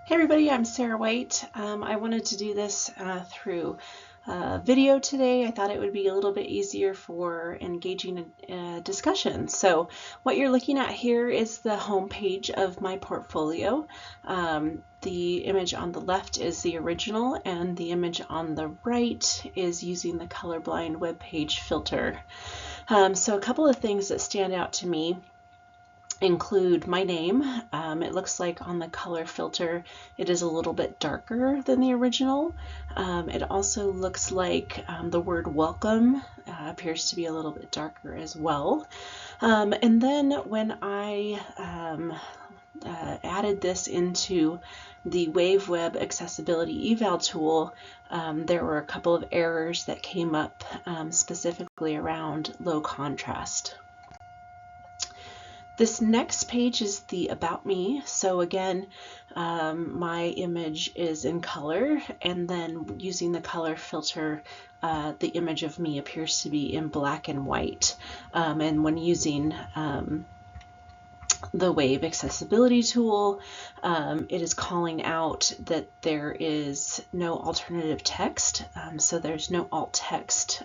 Hey everybody, I'm Sarah White. I wanted to do this through video today. I thought it would be a little bit easier for engaging a discussion. So what you're looking at here is the home page of my portfolio. The image on the left is the original, and the image on the right is using the colorblind web page filter. So a couple of things that stand out to me include my name. It looks like on the color filter it is a little bit darker than the original. It also looks like the word welcome appears to be a little bit darker as well. And then when I added this into the Wave Web Accessibility Eval tool, there were a couple of errors that came up specifically around low contrast. This next page is the About Me. So again, my image is in color, and then using the color filter, the image of me appears to be in black and white. And when using the Wave Accessibility tool, it is calling out that there is no alternative text. So there's no alt text.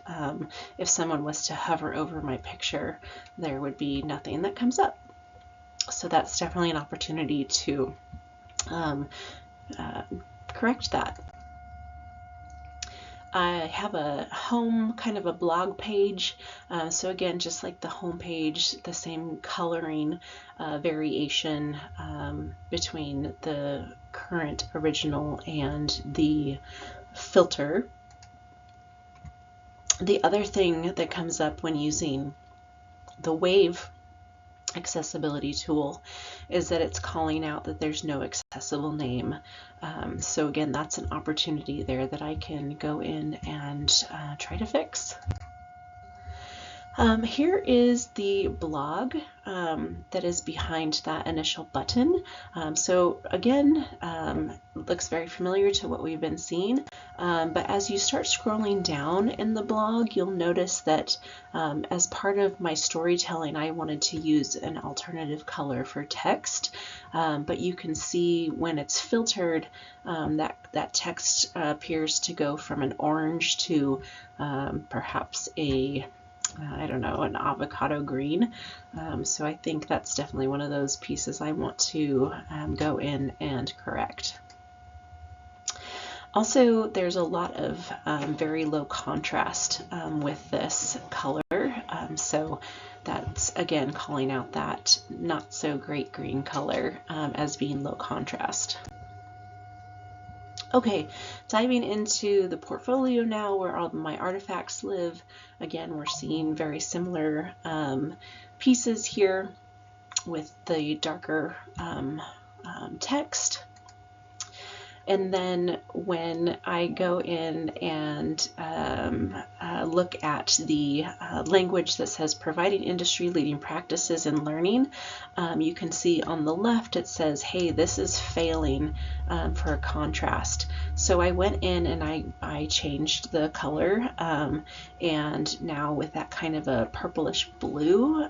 If someone was to hover over my picture, there would be nothing that comes up. So that's definitely an opportunity to correct that. I have a home, kind of a blog page. So again, just like the home page, the same coloring variation between the current original and the filter. The other thing that comes up when using the Wave Accessibility tool is that it's calling out that there's no accessible name. So again, that's an opportunity there that I can go in and try to fix. Here is the blog that is behind that initial button. So again, looks very familiar to what we've been seeing, but as you start scrolling down in the blog, you'll notice that as part of my storytelling, I wanted to use an alternative color for text, but you can see when it's filtered, that text appears to go from an orange to perhaps a I don't know, an avocado green. So I think that's definitely one of those pieces I want to go in and correct. Also, there's a lot of very low contrast with this color. So that's again calling out that not so great green color as being low contrast. Okay, diving into the portfolio now where all my artifacts live. Again, we're seeing very similar pieces here with the darker text. And then when I go in and look at the language that says providing industry leading practices in learning, you can see on the left it says, hey, this is failing for a contrast. So I went in and I changed the color, and now with that kind of a purplish blue,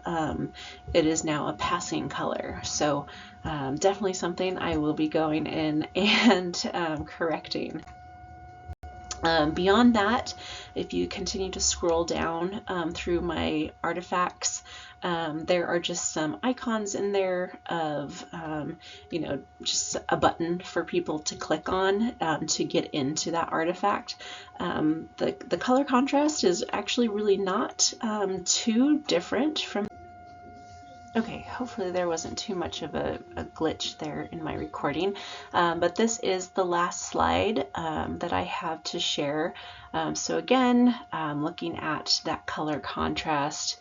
it is now a passing color. So definitely something I will be going in and correcting. Beyond that, if you continue to scroll down through my artifacts, there are just some icons in there of, just a button for people to click on to get into that artifact. The color contrast is actually really not too different from. Okay, hopefully there wasn't too much of a glitch there in my recording, but this is the last slide that I have to share. So again, looking at that color contrast,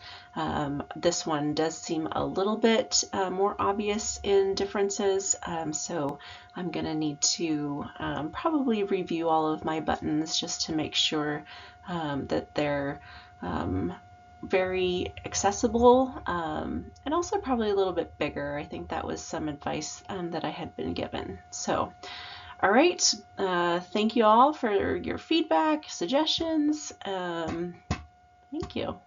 this one does seem a little bit more obvious in differences, so I'm going to need to probably review all of my buttons just to make sure that they're very accessible, and also probably a little bit bigger. I think that was some advice that I had been given. So, all right, thank you all for your feedback, suggestions. Thank you.